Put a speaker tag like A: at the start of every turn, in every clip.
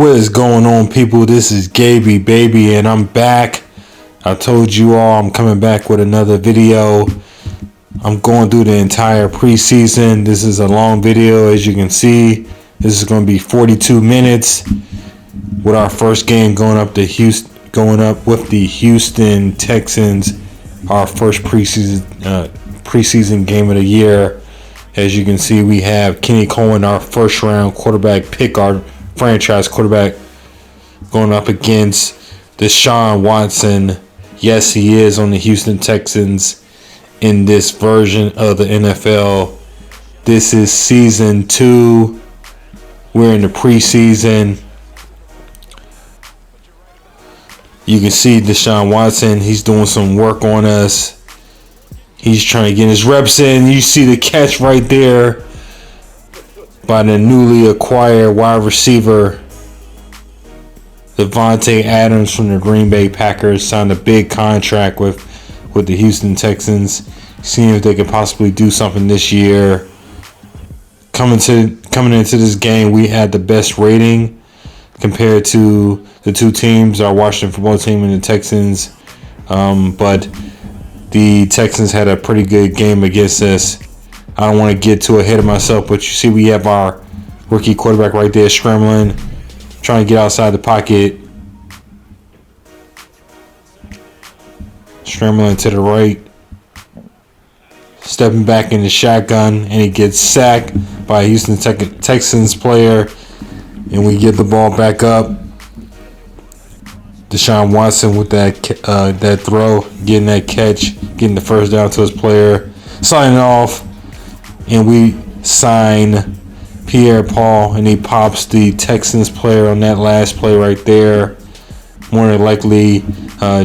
A: What is going on, people? This is Gaby Baby, and I'm back. I told you all I'm coming back with another video. I'm going through the entire preseason. This is a long video, as you can see. This is going to be 42 minutes with our first game going up with the Houston Texans. Our first preseason game of the year. As you can see, we have Kenny Cohen, our first round quarterback pick, our franchise quarterback, going up against Deshaun Watson. Yes, he is on the Houston Texans in this version of the NFL. This is season 2. We're in the preseason. You can see Deshaun Watson. He's doing some work on us. He's trying to get his reps in. You see the catch right there by the newly acquired wide receiver Devontae Adams from the Green Bay Packers. Signed a big contract with the Houston Texans, seeing if they could possibly do something this year. Coming into this game, we had the best rating compared to the two teams, our Washington football team and the Texans. But the Texans had a pretty good game against us. I don't want to get too ahead of myself, but you see we have our rookie quarterback right there scrambling, trying to get outside the pocket. Scrambling to the right. Stepping back in the shotgun, and he gets sacked by a Houston Texans player. And we get the ball back up. Deshaun Watson with that throw, getting that catch, getting the first down to his player, signing off. And we sign Pierre-Paul, and he pops the Texans player on that last play right there. More than likely,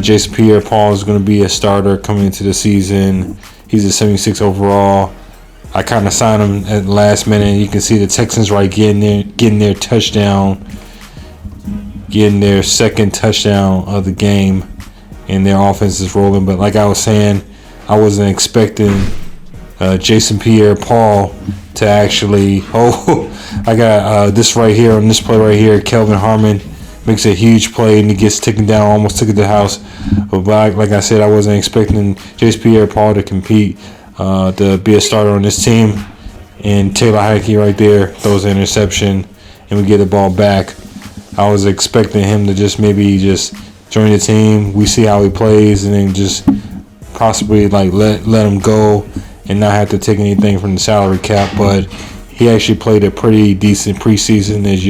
A: Jason Pierre-Paul is going to be a starter coming into the season. He's a 76 overall. I kind of signed him at the last minute. You can see the Texans right getting their touchdown, getting their second touchdown of the game, and their offense is rolling. But like I was saying, I wasn't expecting Jason Pierre-Paul to actually. I got this right here on this play right here. Kelvin Harmon makes a huge play, and he gets taken down, almost took it to the house. But like I said, I wasn't expecting Jason Pierre-Paul to compete, to be a starter on this team. And Taylor Heinicke right there throws an interception, and we get the ball back. I was expecting him to maybe join the team. We see how he plays, and then just possibly let him go and not have to take anything from the salary cap. But he actually played a pretty decent preseason, as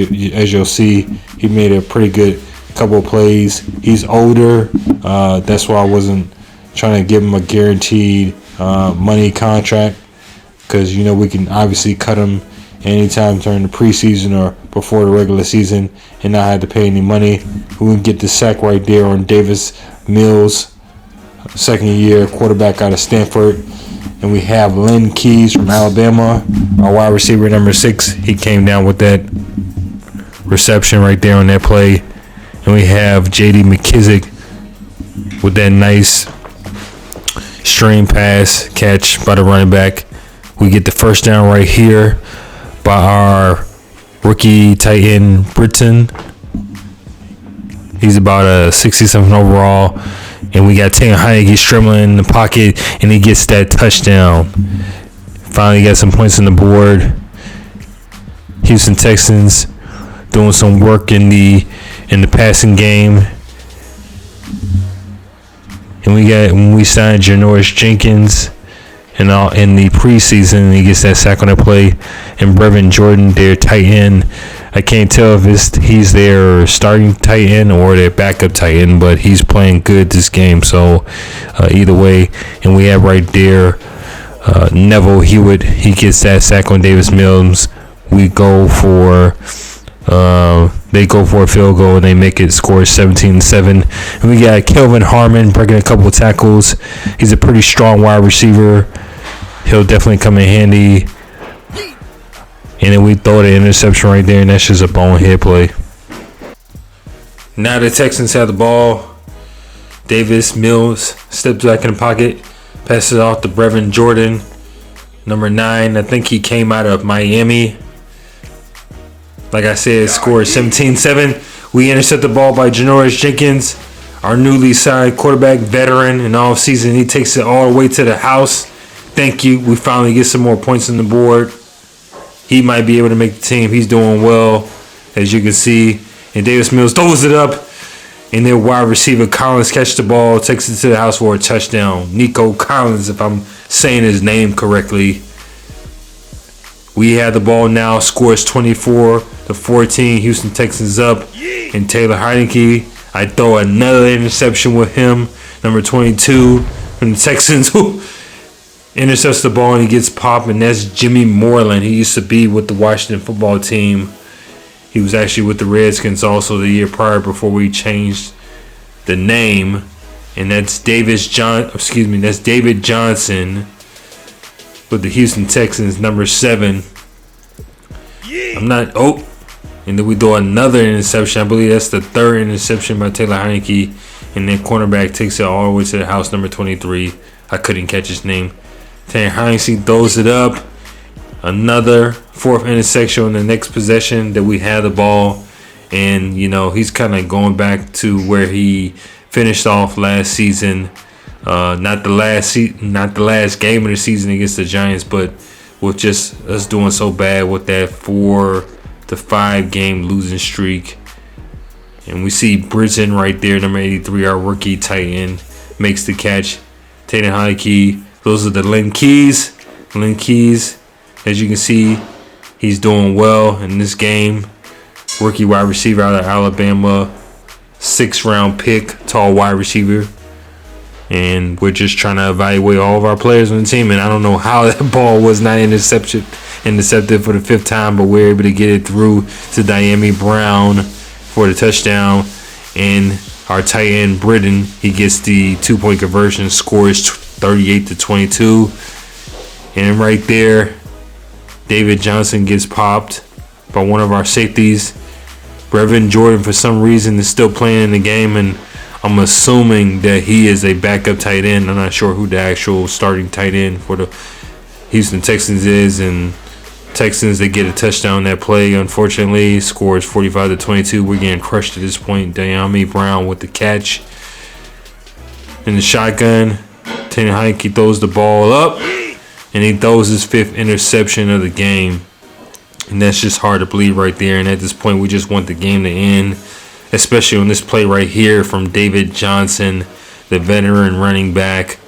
A: you'll see. He made a pretty good couple of plays. He's older. That's why I wasn't trying to give him a guaranteed money contract, because we can obviously cut him anytime during the preseason or before the regular season and not have to pay any money. We can get the sack right there on Davis Mills, second-year quarterback out of Stanford. And we have Lynn Keys from Alabama, our wide receiver number 6. He came down with that reception right there on that play. And we have J.D. McKissick with that nice stream pass catch by the running back. We get the first down right here by our rookie tight end Britton. He's about a 67 overall. And we got Taylor Heinicke scrambling in the pocket, and he gets that touchdown. Finally got some points on the board. Houston Texans doing some work in the passing game. And when we signed Janoris Jenkins in the preseason, he gets that sack on that play. And Brevin Jordan, their tight end. I can't tell if he's their starting tight end or their backup tight end, but he's playing good this game. So either way, and we have right there Neville Hewitt. He gets that sack on Davis Mills. They go for a field goal, and they make it score 17-7. And we got Kelvin Harmon breaking a couple of tackles. He's a pretty strong wide receiver. He'll definitely come in handy. And then we throw the interception right there, and that's just a bonehead play. Now the Texans have the ball. Davis Mills steps back in the pocket, passes off to Brevin Jordan, number 9. I think he came out of Miami. Like I said, score 17-7. We intercept the ball by Janoris Jenkins, our newly signed quarterback veteran in all season. He takes it all the way to the house. Thank you. We finally get some more points on the board. He might be able to make the team. He's doing well, as you can see. And Davis Mills throws it up. And their wide receiver Collins catches the ball, takes it to the house for a touchdown. Nico Collins, if I'm saying his name correctly. We have the ball now. Scores 24-14. Houston Texans up. And Taylor Heineke, I throw another interception with him. Number 22 from the Texans, who intercepts the ball and he gets popped. And that's Jimmy Moreland. He used to be with the Washington football team. He was actually with the Redskins also the year prior before we changed the name. And that's David Johnson with the Houston Texans, number 7. And then we do another interception. I believe that's the third interception by Taylor Heineke. And then cornerback takes it all the way to the house, number 23. I couldn't catch his name. Taylor Heineke throws it up. Another fourth interception on the next possession that we had the ball. And, he's kind of going back to where he finished off last season. Not the last game of the season against the Giants, but with just us doing so bad with that 4 to 5 game losing streak. And we see Bridgen right there, number 83, our rookie tight end, makes the catch. Taylor Heineke, those are the Lynn Keys. As you can see, he's doing well in this game. Rookie wide receiver out of Alabama. 6th round pick, tall wide receiver. And we're just trying to evaluate all of our players on the team. And I don't know how that ball was not intercepted for the 5th time, but we're able to get it through to Diami Brown for the touchdown. And our tight end, Britton, he gets the 2-point conversion, scores 38-22. And right there, David Johnson gets popped by one of our safeties. Brevin Jordan, for some reason, is still playing in the game, and I'm assuming that he is a backup tight end. I'm not sure who the actual starting tight end for the Houston Texans is, and Texans, they get a touchdown that play, unfortunately. Scores 45-22. We're getting crushed at this point. Diami Brown with the catch. In the shotgun, Taylor Heineke throws the ball up. And he throws his 5th interception of the game. And that's just hard to believe right there. And at this point, we just want the game to end. Especially on this play right here from David Johnson, the veteran running back.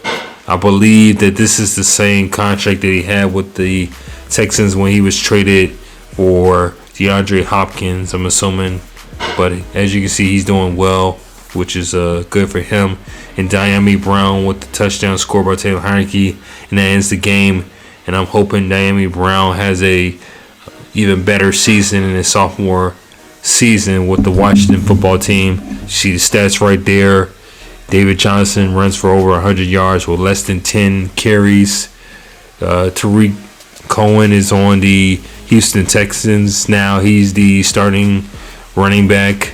A: I believe that this is the same contract that he had with the Texans when he was traded for DeAndre Hopkins, I'm assuming. But as you can see, he's doing well, which is good for him. And Diami Brown with the touchdown score by Taylor Heineke. And that ends the game. And I'm hoping Diami Brown has a even better season in his sophomore season with the Washington football team. You see the stats right there. David Johnson runs for over 100 yards with less than 10 carries. Tariq Cohen is on the Houston Texans now. He's the starting running back.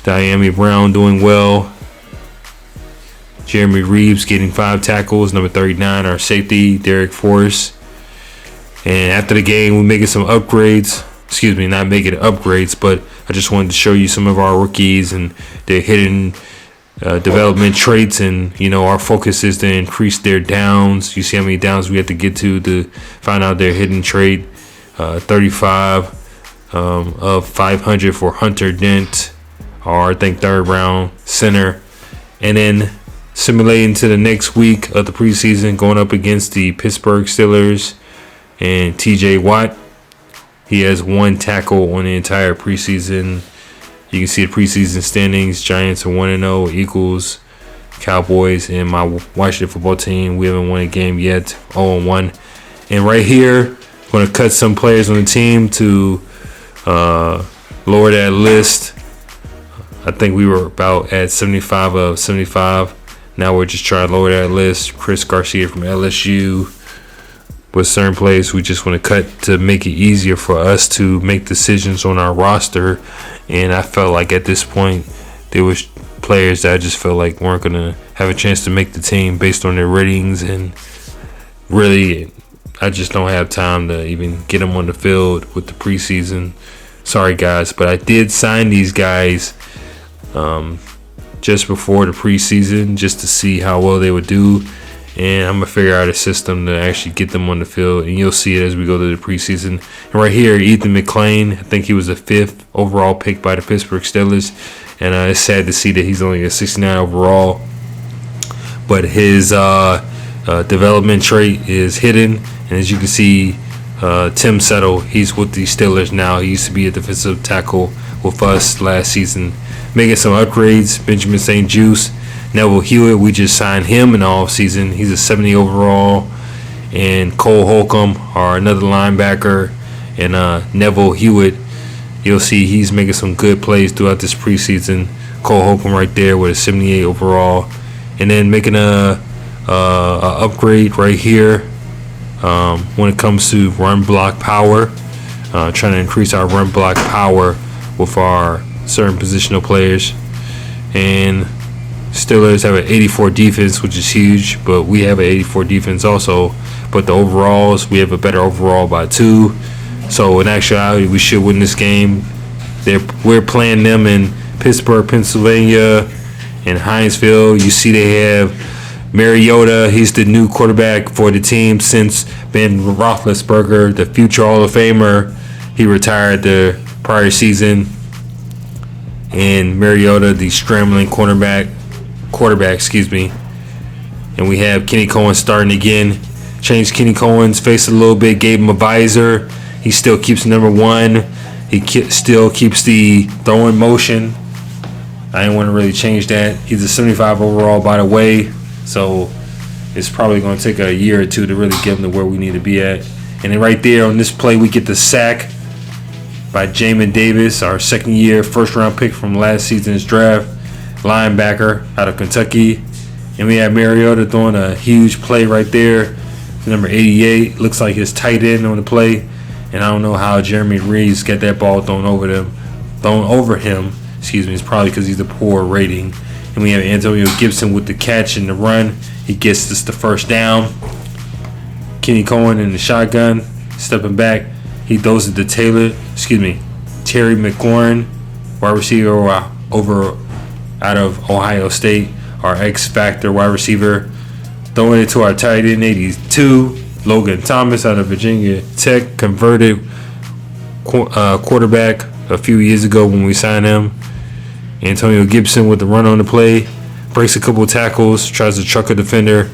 A: Diami Brown doing well. Jeremy Reeves getting 5 tackles. Number 39, our safety, Derek Forrest. And after the game, we're making some upgrades. Excuse me, not making upgrades, but I just wanted to show you some of our rookies and their hidden development traits. And, our focus is to increase their downs. You see how many downs we have to get to find out their hidden trait. 35 of 500 for Hunter Dent, or I think 3rd round center. And then simulating to the next week of the preseason, going up against the Pittsburgh Steelers and TJ Watt. He has 1 tackle on the entire preseason. You can see the preseason standings. Giants are 1-0, Eagles, Cowboys, and my Washington football team. We haven't won a game yet, 0-1. And right here, I'm going to cut some players on the team to lower that list. I think we were about at 75 of 75. Now we're just trying to lower that list. Chris Garcia from LSU. With certain players, we just want to cut to make it easier for us to make decisions on our roster. And I felt like at this point, there was players that I just felt like weren't going to have a chance to make the team based on their ratings. And really, I just don't have time to even get them on the field with the preseason. Sorry guys, but I did sign these guys just before the preseason, just to see how well they would do, and I'm gonna figure out a system to actually get them on the field, and you'll see it as we go to the preseason. And right here, Ethan Mclean, I think he was the 5th overall pick by the Pittsburgh Steelers, and it's sad to see that he's only a 69 overall, but his development trait is hidden. And as you can see, Tim Settle, he's with the Steelers now. He used to be a defensive tackle with us last season, making some upgrades. Benjamin St. Juice, Neville Hewitt, we just signed him in the offseason. He's a 70 overall. And Cole Holcomb, our another linebacker, and Neville Hewitt, you'll see he's making some good plays throughout this preseason. Cole Holcomb right there with a 78 overall. And then making a upgrade right here when it comes to run block power. Trying to increase our run block power with our certain positional players. And Steelers have an 84 defense, which is huge, but we have an 84 defense also. But the overalls, we have a better overall by 2. So in actuality, we should win this game. We're playing them in Pittsburgh, Pennsylvania, and Hinesville. You see they have Mariota. He's the new quarterback for the team since Ben Roethlisberger, the future Hall of Famer, he retired the prior season. And Mariota, the scrambling quarterback, And we have Kenny Cohen starting again. Changed Kenny Cohen's face a little bit, gave him a visor. He still keeps number 1. He still keeps the throwing motion. I didn't want to really change that. He's a 75 overall, by the way. So it's probably going to take a year or 2 to really get him to where we need to be at. And then right there on this play, we get the sack by Jamin Davis, our second-year first-round pick from last season's draft, linebacker out of Kentucky. And we have Mariota throwing a huge play right there. Number 88 looks like his tight end on the play. And I don't know how Jeremy Reeves got that ball thrown over him. It's probably because he's a poor rating. And we have Antonio Gibson with the catch and the run. He gets us the first down. Kenny Cohen in the shotgun, stepping back. He throws it to Terry McLaurin, wide receiver over out of Ohio State, our X-Factor wide receiver. Throwing it to our tight end, 82, Logan Thomas out of Virginia Tech, converted quarterback a few years ago when we signed him. Antonio Gibson with the run on the play, breaks a couple tackles, tries to truck a defender,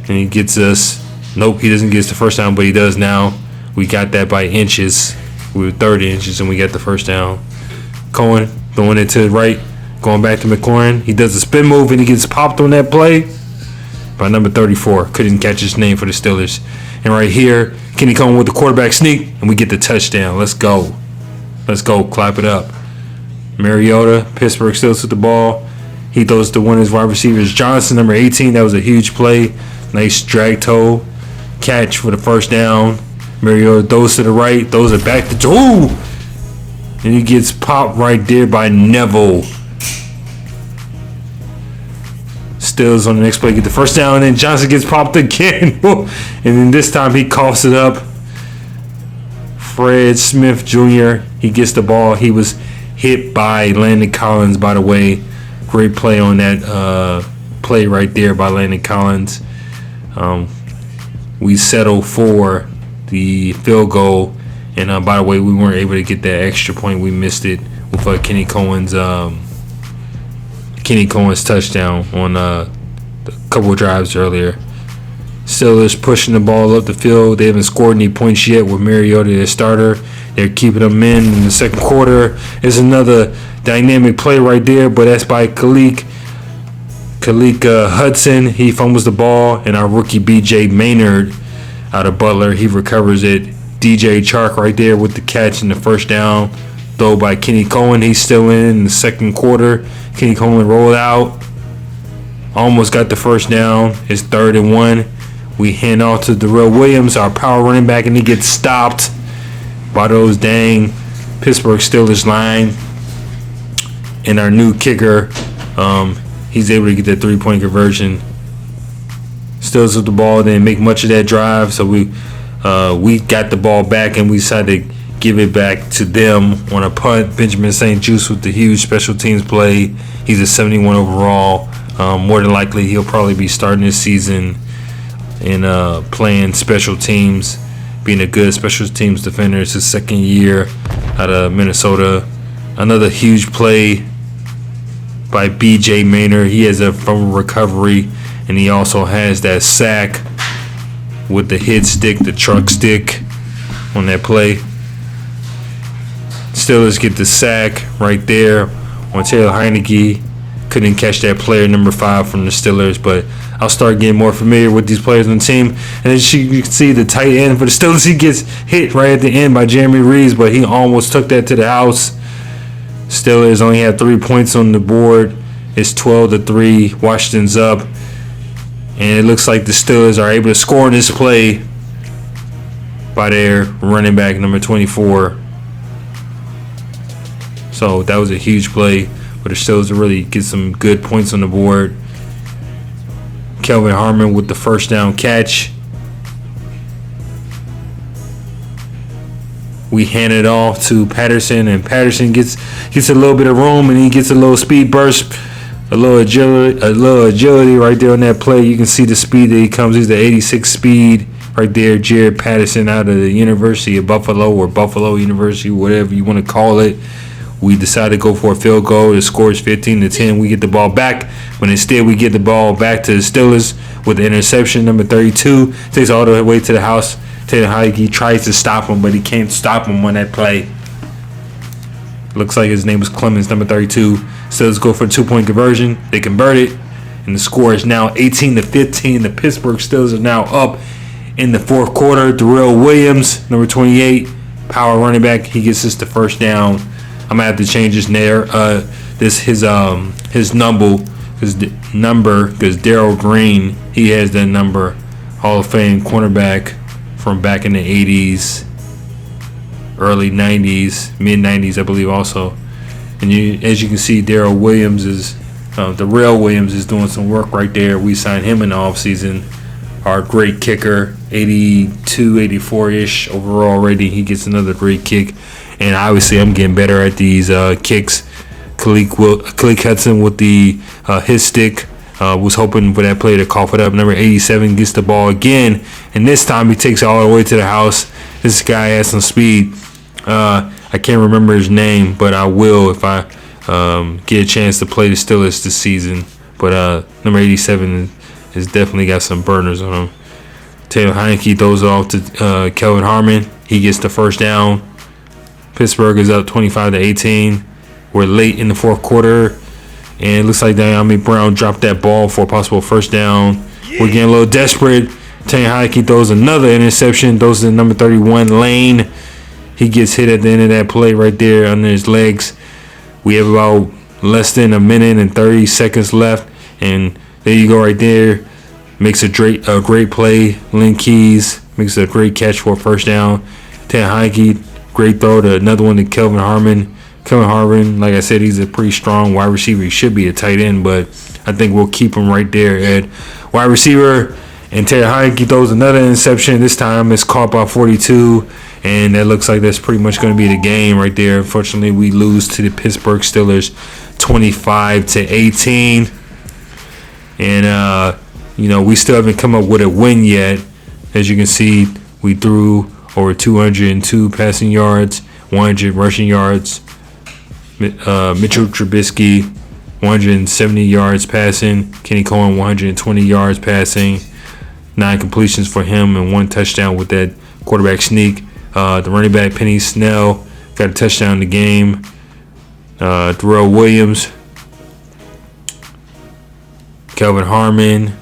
A: and he gets us. Nope, he doesn't get us the first down, but he does now. We got that by inches. We were 30 inches, and we got the first down. Cohen throwing it to the right, going back to McLaurin. He does a spin move, and he gets popped on that play by number 34. Couldn't catch his name for the Steelers. And right here, Kenny Cohen with the quarterback sneak, and we get the touchdown. Let's go. Let's go. Clap it up. Mariota, Pittsburgh Steelers with the ball. He throws to one of his wide receivers, Johnson, number 18. That was a huge play. Nice drag toe catch for the first down. Mariota throws to the right, throws it back to Joe. And he gets popped right there by Neville. Steelers on the next play get the first down, and then Johnson gets popped again. And then this time he coughs it up. Fred Smith Jr., he gets the ball. He was hit by Landon Collins, by the way. Great play on that play right there by Landon Collins. We settled for the field goal. And by the way, we weren't able to get that extra point. We missed it with Kenny Cohen's touchdown on a couple of drives earlier. Steelers pushing the ball up the field. They haven't scored any points yet with Mariota, their starter. They're keeping them in the second quarter. There's another dynamic play right there, but that's by Khalid Hudson. He fumbles the ball, and our rookie B.J. Maynard out of Butler, he recovers it. DJ Chark right there with the catch and the first down. Throw by Kenny Cohen. He's still in the second quarter. Kenny Cohen rolled out. Almost got the first down. It's 3rd and 1. We hand off to Darrell Williams, our power running back, and he gets stopped by those dang Pittsburgh Steelers line. And our new kicker, he's able to get that 3-point conversion. Steelers with the ball, didn't make much of that drive, so we got the ball back, and we decided to give it back to them on a punt. Benjamin St. Juste with the huge special teams play. He's a 71 overall. More than likely, he'll probably be starting this season and playing special teams, being a good special teams defender. It's his second year out of Minnesota. Another huge play by B.J. Maynard. He has a fumble recovery, and he also has that sack with the hit stick, the truck stick on that play. Steelers get the sack right there on Taylor Heineke. Couldn't catch that player number 5 from the Steelers, but I'll start getting more familiar with these players on the team. And as you can see, the tight end for the Steelers, he gets hit right at the end by Jeremy Reeves, but he almost took that to the house. Steelers only have 3 points on the board. It's 12-3. Washington's up. And it looks like the Steelers are able to score in this play by their running back, number 24. So that was a huge play, but the Steelers really get some good points on the board. Kelvin Harmon with the first down catch. We hand it off to Patterson, and Patterson gets a little bit of room, and he gets a little speed burst, a little agility right there on that play. You can see the speed that he comes. He's the 86 speed right there. Jared Patterson out of the University of Buffalo, or Buffalo University, whatever you want to call it. We decided to go for a field goal. The score is 15-10. We get the ball back, but instead we get the ball back to the Steelers with the interception. Number 32 takes all the way to the house. Taylor Heineke tries to stop him, but he can't stop him on that play. Looks like his name was Clemens, number 32. Steelers go for a 2-point conversion. They convert it, and the score is now 18-15. The Pittsburgh Steelers are now up in the fourth quarter. THRU Williams, number 28, power running back. He gets us the first down. I'm gonna have to change his his number because Darrell Green, he has that number. Hall of Fame cornerback from back in the 80s, early 90s, mid 90s, I believe also. And as you can see, THRU Williams is doing some work right there. We signed him in the offseason. Our great kicker, 82, 84-ish overall rating. He gets another great kick. And obviously, I'm getting better at these kicks. Khalid Hudson with the his stick. Was hoping for that play to cough it up. Number 87 gets the ball again. And this time, he takes it all the way to the house. This guy has some speed. I can't remember his name, but I will if I get a chance to play the Steelers this season. But number 87 has definitely got some burners on him. Taylor Heineke throws it off to Kelvin Harmon. He gets the first down. Pittsburgh is up 25-18. We're late in the fourth quarter, and it looks like Diami Brown dropped that ball for a possible first down. We're getting a little desperate. Taylor Heineke throws another interception. Throws to number 31, Lane. He gets hit at the end of that play right there under his legs. We have about less than a minute and 30 seconds left, and there you go right there. Makes a great play. Lynn Keys makes a great catch for a first down. Taylor Heineke, great throw to another one to Kelvin Harmon. Kelvin Harmon, like I said, he's a pretty strong wide receiver. He should be a tight end, but I think we'll keep him right there at wide receiver. And Taylor Heineke throws another interception. This time it's caught by 42, and that looks like that's pretty much going to be the game right there. Unfortunately, we lose to the Pittsburgh Steelers 25-18. And, we still haven't come up with a win yet. As you can see, we threw over 202 passing yards, 100 rushing yards. Mitchell Trubisky, 170 yards passing. Kenny Cohen, 120 yards passing. 9 completions for him and 1 touchdown with that quarterback sneak. The running back, Penny Snell, got a touchdown in the game. THRU Williams, Kelvin Harmon.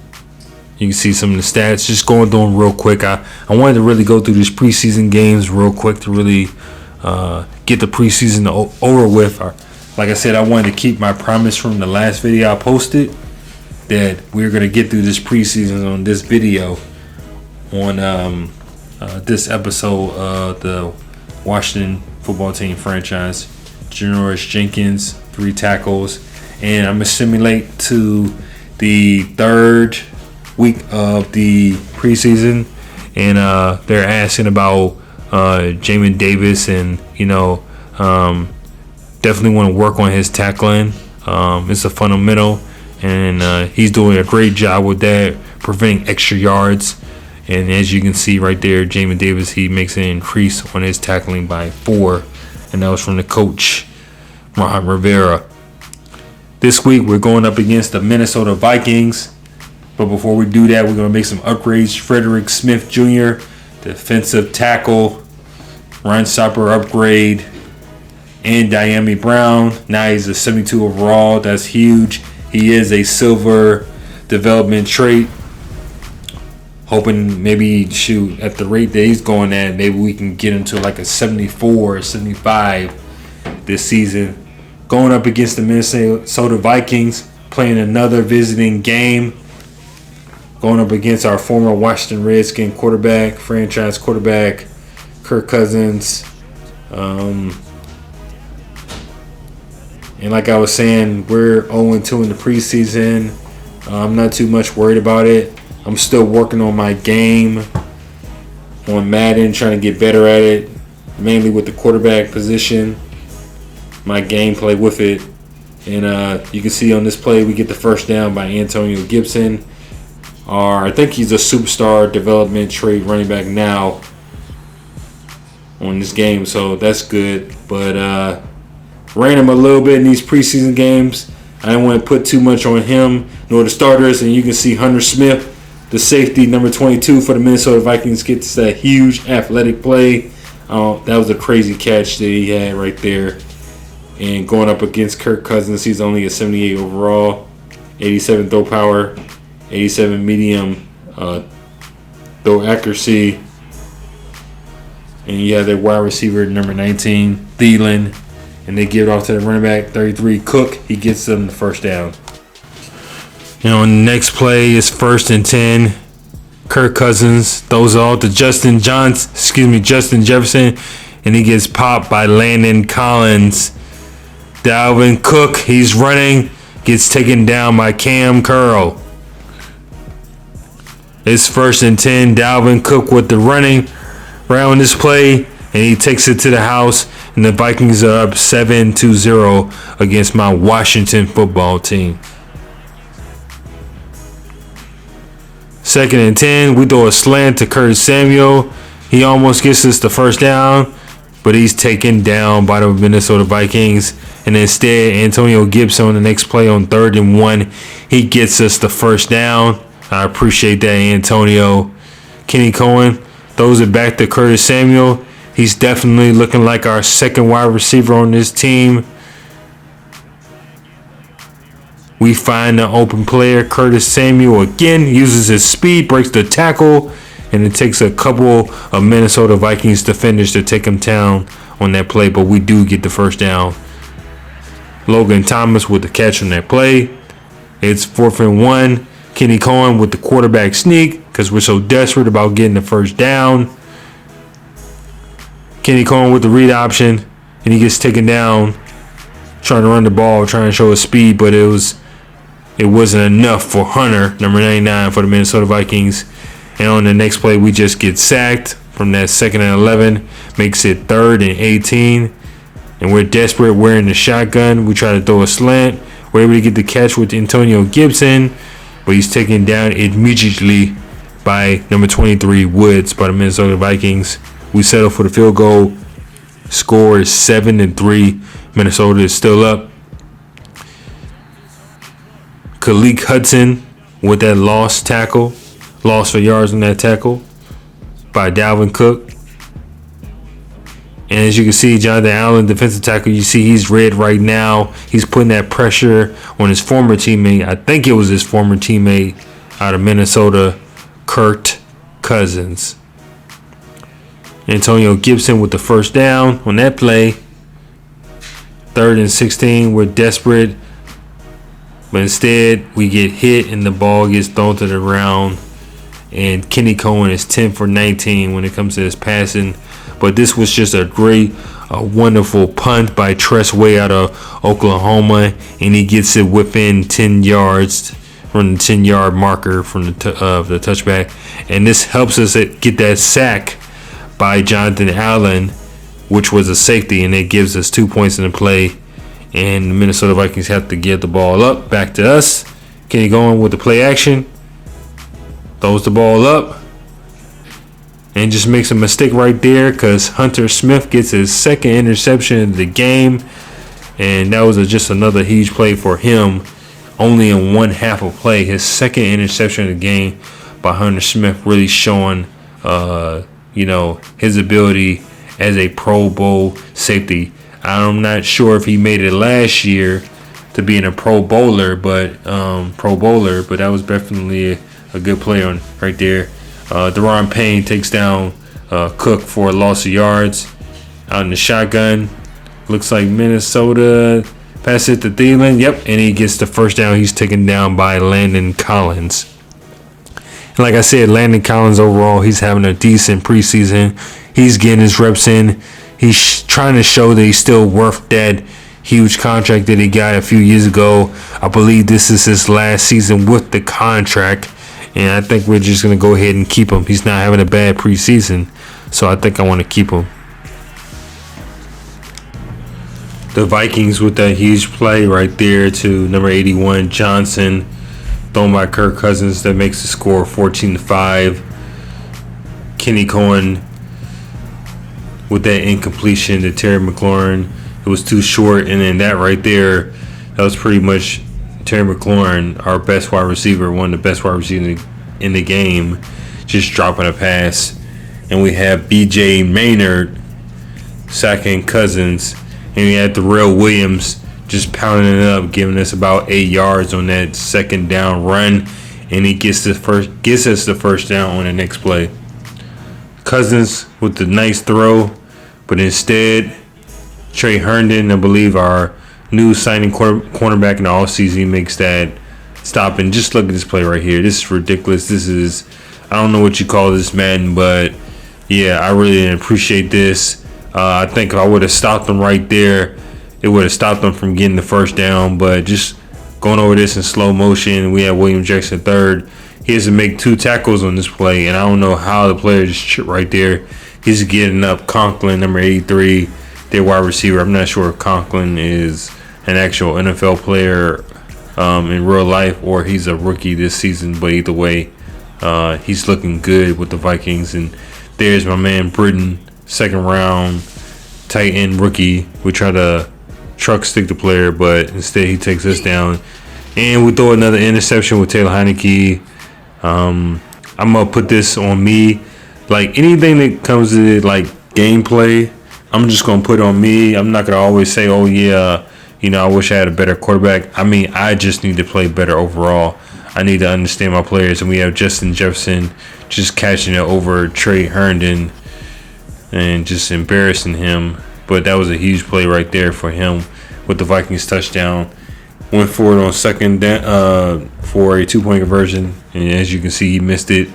A: You can see some of the stats. Just going through them real quick. I wanted to really go through these preseason games real quick to really get the preseason over with. Like I said, I wanted to keep my promise from the last video I posted that we're going to get through this preseason on this video on this episode of the Washington football team franchise. Janoris Jenkins, 3 tackles. And I'm going to simulate to the third week of the preseason. And they're asking about Jamin Davis, and definitely want to work on his tackling. It's a fundamental, and he's doing a great job with that, preventing extra yards. And as you can see right there, Jamin Davis, he makes an increase on his tackling by 4, and that was from the coach, Ron Rivera. This week, we're going up against the Minnesota Vikings. But before we do that, we're going to make some upgrades. Frederick Smith Jr., defensive tackle, run stopper upgrade, and Diami Brown. Now he's a 72 overall. That's huge. He is a silver development trait. Hoping maybe, at the rate that he's going at, maybe we can get him to like a 74 or 75 this season. Going up against the Minnesota Vikings, playing another visiting game. Going up against our former Washington Redskin quarterback, franchise quarterback, Kirk Cousins. And like I was saying, we're 0-2 in the preseason. I'm not too much worried about it. I'm still working on my game on Madden, trying to get better at it, mainly with the quarterback position, my gameplay with it. And you can see on this play, we get the first down by Antonio Gibson. I think he's a superstar development trait running back now on this game, so that's good. But ran him a little bit in these preseason games. I didn't want to put too much on him, nor the starters. And you can see Hunter Smith, the safety, number 22 for the Minnesota Vikings, gets that huge athletic play. That was a crazy catch that he had right there. And going up against Kirk Cousins, he's only a 78 overall, 87 throw power, 87 medium throw accuracy. And you have that wide receiver, number 19, Thielen. And they give it off to the running back, 33, Cook. He gets them the first down. The next play is 1st and 10. Kirk Cousins throws out to Justin Jefferson, and he gets popped by Landon Collins. Dalvin Cook, he's running, gets taken down by Cam Curl. It's 1st and 10. Dalvin Cook with the running right on this play, and he takes it to the house, and the Vikings are up 7-0 against my Washington football team. 2nd and 10, we throw a slant to Curtis Samuel. He almost gets us the first down, but he's taken down by the Minnesota Vikings. And instead, Antonio Gibson on the next play on 3rd and 1, he gets us the first down. I appreciate that, Antonio. Kenny Cohen throws it back to Curtis Samuel. He's definitely looking like our second wide receiver on this team. We find the open player. Curtis Samuel again uses his speed, breaks the tackle, and it takes a couple of Minnesota Vikings defenders to take him down on that play, but we do get the first down. Logan Thomas with the catch on that play. It's 4th and 1. Kenny Cohen with the quarterback sneak because we're so desperate about getting the first down. Kenny Cohen with the read option, and he gets taken down trying to run the ball, trying to show his speed, but it wasn't enough for Hunter, number 99 for the Minnesota Vikings. And on the next play, we just get sacked from that 2nd and 11. Makes it 3rd and 18. And we're desperate. We're in the shotgun. We try to throw a slant. We're able to get the catch with Antonio Gibson, but he's taken down immediately by number 23, Woods, by the Minnesota Vikings. We settle for the field goal. Score is 7-3. Minnesota is still up. Khaleke Hudson with that lost for yards on that tackle by Dalvin Cook. And as you can see, Jonathan Allen, defensive tackle, you see he's red right now. He's putting that pressure on his former teammate. I think it was his former teammate out of Minnesota, Kirk Cousins. Antonio Gibson with the first down on that play. 3rd and 16, we're desperate. But instead, we get hit and the ball gets thrown to the ground. And Kenny Cohen is 10 for 19 when it comes to his passing. But this was just a wonderful punt by Tress Way out of Oklahoma. And he gets it within 10 yards from the 10-yard marker from the touchback. And this helps us get that sack by Jonathan Allen, which was a safety, and it gives us 2 points in the play. And the Minnesota Vikings have to get the ball up back to us. Kenny going with the play action. Throws the ball up. And just makes a mistake right there because Hunter Smith gets his second interception of the game. And that was just another huge play for him. Only in one half of play. His second interception of the game by Hunter Smith, really showing, his ability as a Pro Bowl safety. I'm not sure if he made it last year to being a Pro Bowler, but that was definitely a good play on right there. Daron Payne takes down Cook for a loss of yards out in the shotgun. Looks like Minnesota pass it to Thielen. Yep, and he gets the first down. He's taken down by Landon Collins. And like I said, Landon Collins overall, he's having a decent preseason. He's getting his reps in. He's trying to show that he's still worth that huge contract that he got a few years ago. I believe this is his last season with the contract. And I think we're just going to go ahead and keep him. He's not having a bad preseason. So I think I want to keep him. The Vikings with that huge play right there to number 81, Johnson. Thrown by Kirk Cousins that makes the score 14-5. Kenny Cohen with that incompletion to Terry McLaurin. It was too short. And then that right there, that was pretty much Terry McLaurin, our best wide receiver, one of the best wide receivers in the game, just dropping a pass. And we have B.J. Maynard sacking Cousins. And we had THRU Williams just pounding it up, giving us about 8 yards on that second down run. And he gets us the first down on the next play. Cousins with the nice throw. But instead, Trey Herndon, I believe our new signing cornerback in the offseason, makes that stop. And just look at this play right here. This is ridiculous. This is, I don't know what you call this, Madden, but yeah, I really didn't appreciate this. I think if I would have stopped them right there, it would have stopped them from getting the first down. But just going over this in slow motion, we have William Jackson III. He has to make 2 tackles on this play, and I don't know how the player just tripped right there. He's getting up Conklin, number 83, their wide receiver. I'm not sure if Conklin is an actual NFL player in real life or he's a rookie this season, but either way, he's looking good with the Vikings. And there's my man Britton, second round tight end rookie. We try to truck stick the player, but instead he takes us down. And we throw another interception with Taylor Heineke. I'm going to put this on me. Like anything that comes to like gameplay, I'm just going to put on me. I'm not going to always say, oh yeah, I wish I had a better quarterback. I mean, I just need to play better overall. I need to understand my players. And we have Justin Jefferson just catching it over Trey Herndon and just embarrassing him. But that was a huge play right there for him with the Vikings touchdown. Went forward on second down for a 2-point conversion. And as you can see, he missed it.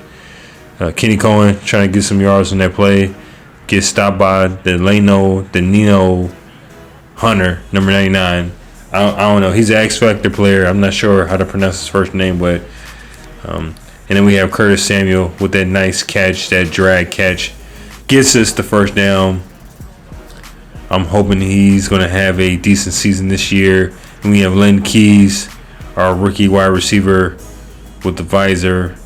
A: Kenny Cohen trying to get some yards on that play. Gets stopped by the Nino Hunter, number 99. I don't know. He's an X-Factor player. I'm not sure how to pronounce his first name, but and then we have Curtis Samuel with that nice catch, that drag catch. Gets us the first down. I'm hoping he's going to have a decent season this year. And we have Len Keys, our rookie wide receiver with the visor.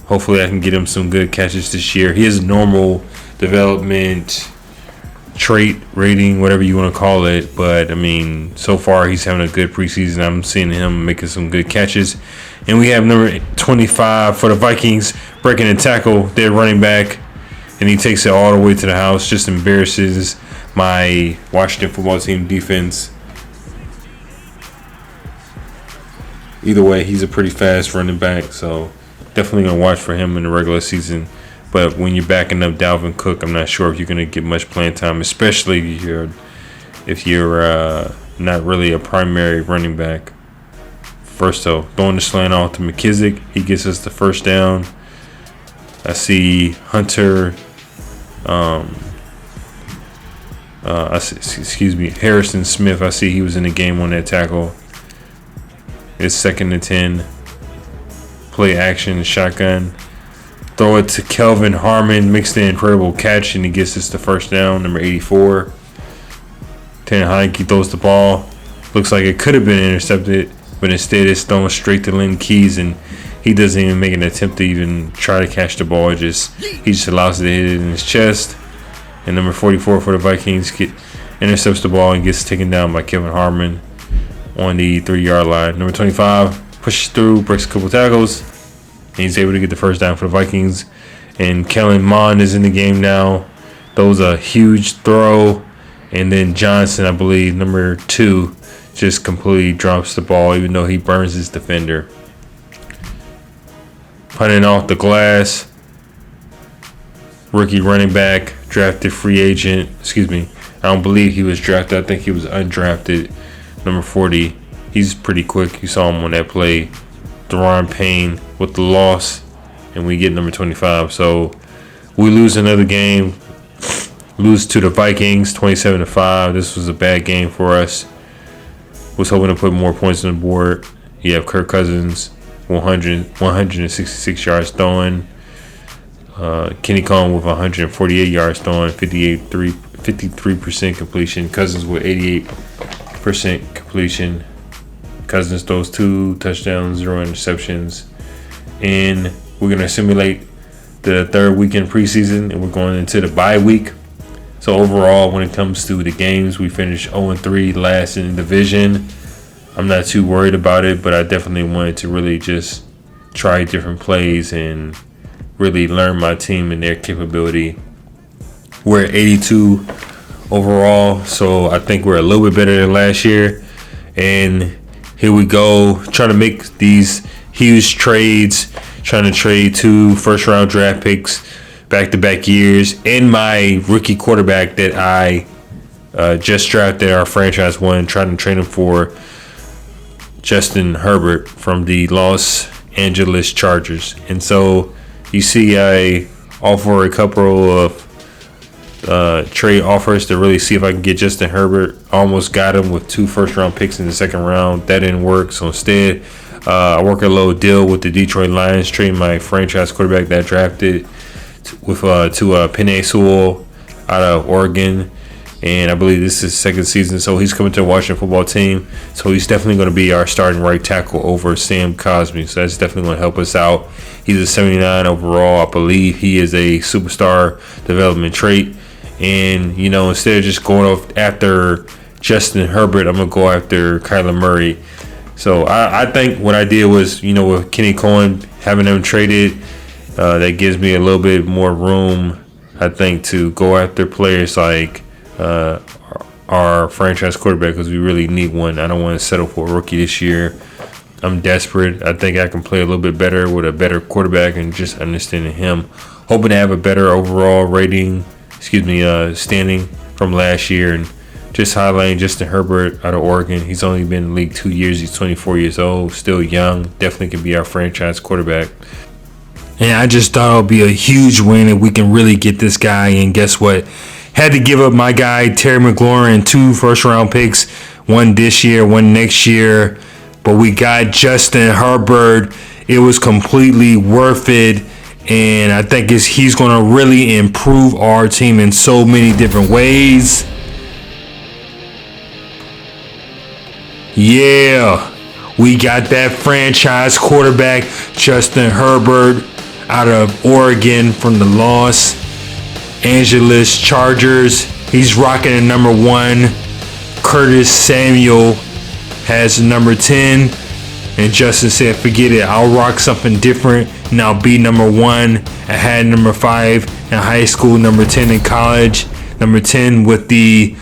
A: Hopefully I can get him some good catches this year. He has a normal development trait rating, whatever you want to call it. But, I mean, so far he's having a good preseason. I'm seeing him making some good catches. And we have number 25 for the Vikings breaking a tackle, their running back. And he takes it all the way to the house. Just embarrasses my Washington football team defense. Either way, he's a pretty fast running back. So, definitely going to watch for him in the regular season. But when you're backing up Dalvin Cook, I'm not sure if you're going to get much playing time, especially if you're not really a primary running back. First, though, throwing the slant off to McKissick. He gets us the first down. I see Hunter, Harrison Smith. I see he was in the game on that tackle. It's 2nd and 10. Play action, shotgun. Throw it to Kelvin Harmon, makes the incredible catch, and he gets us the first down, number 84. Tanner Heineke throws the ball. Looks like it could have been intercepted, but instead it's thrown straight to Lynn Keys, and he doesn't even make an attempt to even try to catch the ball. He just allows it to hit it in his chest. And number 44 for the Vikings intercepts the ball and gets taken down by Kevin Harmon on the 3-yard line. Number 25 pushes through, breaks a couple tackles, and he's able to get the first down for the Vikings. And Kellen Mond is in the game now. Throws a huge throw. And then Johnson, I believe, number 2, just completely drops the ball, even though he burns his defender. Punting off the glass. Rookie running back, drafted free agent. I don't believe he was drafted. I think he was undrafted. Number 40. He's pretty quick. You saw him on that play. Deron Payne with the loss. And we get number 25. So we lose another game. Lose to the Vikings 27-5. This was a bad game for us. Was hoping to put more points on the board. You have Kirk Cousins, 166 yards throwing. Kenny Cohen with 148 yards throwing, 53% completion. Cousins with 88% completion. Cousins throws 2 touchdowns, 0 interceptions. And we're going to simulate the third week in preseason, and we're going into the bye week. So overall, when it comes to the games, we finished 0-3, last in the division. I'm not too worried about it, but I definitely wanted to really just try different plays and really learn my team and their capability. We're at 82 overall, so I think we're a little bit better than last year. And here we go, trying to make these huge trades, trying to trade 2 first-round draft picks back-to-back years, and my rookie quarterback that I just drafted, our franchise one, trying to trade him for Justin Herbert from the Los Angeles Chargers. And so you see I offer a couple of trade offers to really see if I can get Justin Herbert. Almost got him with 2 first-round picks in the second round. That didn't work, so instead I work a little deal with the Detroit Lions, trading my franchise quarterback that I drafted to Penei Sewell out of Oregon, and I believe this is his second season, so he's coming to the Washington football team, so he's definitely going to be our starting right tackle over Sam Cosmi, so that's definitely going to help us out. He's a 79 overall. I believe he is a superstar development trait, and instead of just going off after Justin Herbert, I'm going to go after Kyler Murray. So I think what I did was, with Kenny Cohen, having them traded, that gives me a little bit more room, I think, to go after players like our franchise quarterback, because we really need one. I don't want to settle for a rookie this year. I'm desperate. I think I can play a little bit better with a better quarterback and just understanding him. Hoping to have a better overall standing from last year, and just highlighting Justin Herbert out of Oregon. He's only been in the league 2 years. He's 24 years old, still young. Definitely can be our franchise quarterback. And I just thought it would be a huge win if we can really get this guy. And guess what? Had to give up my guy, Terry McLaurin, 2 first-round picks, 1 this year, 1 next year. But we got Justin Herbert. It was completely worth it. And I think he's going to really improve our team in so many different ways. Yeah, we got that franchise quarterback, Justin Herbert, out of Oregon from the Los Angeles Chargers. He's rocking a number 1. Curtis Samuel has number 10. And Justin said, forget it, I'll rock something different and I'll be number 1. I had number 5 in high school, number 10 in college, number 10 with the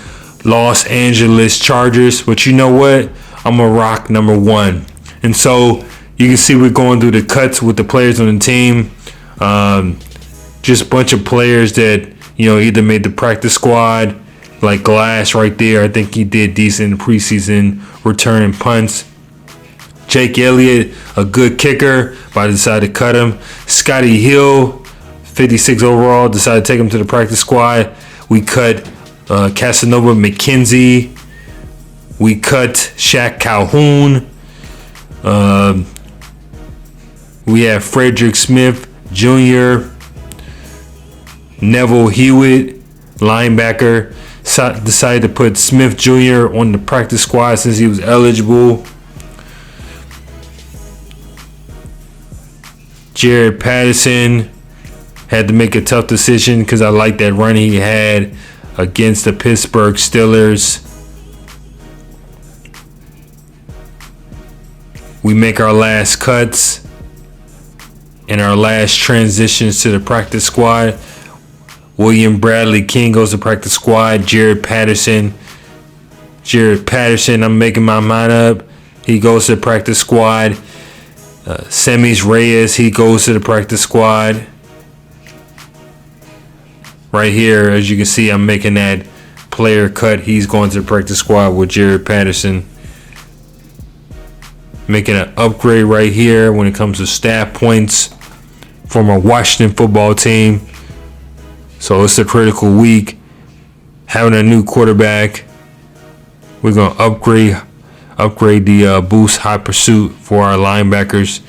A: Los Angeles Chargers. But you know what? I'm going to rock number 1. And so you can see we're going through the cuts with the players on the team. Just a bunch of players that, either made the practice squad, like Glass right there. I think he did decent in preseason, returning punts. Jake Elliott, a good kicker, but I decided to cut him. Scotty Hill, 56 overall, decided to take him to the practice squad. We cut Casanova McKenzie. We cut Shaq Calhoun. We have Frederick Smith Jr. Neville Hewitt, linebacker, decided to put Smith Jr. on the practice squad since he was eligible. Jared Patterson had to make a tough decision because I like that run he had against the Pittsburgh Steelers. We make our last cuts and our last transitions to the practice squad. William Bradley King goes to practice squad. Jared Patterson, I'm making my mind up. He goes to the practice squad. Semis Reyes, he goes to the practice squad. Right here, as you can see, I'm making that player cut. He's going to the practice squad with Jared Patterson. Making an upgrade right here when it comes to staff points from a Washington football team. So it's a critical week. Having a new quarterback. We're going to upgrade the boost high pursuit for our linebackers.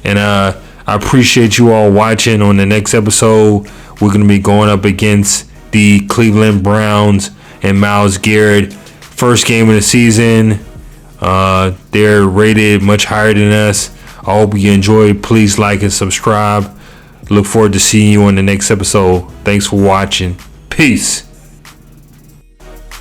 A: And I appreciate you all watching. On the next episode, we're going to be going up against the Cleveland Browns and Myles Garrett. First game of the season. They're rated much higher than us. I hope you enjoyed. Please like and subscribe. Look forward to seeing you on the next episode. Thanks for watching. Peace.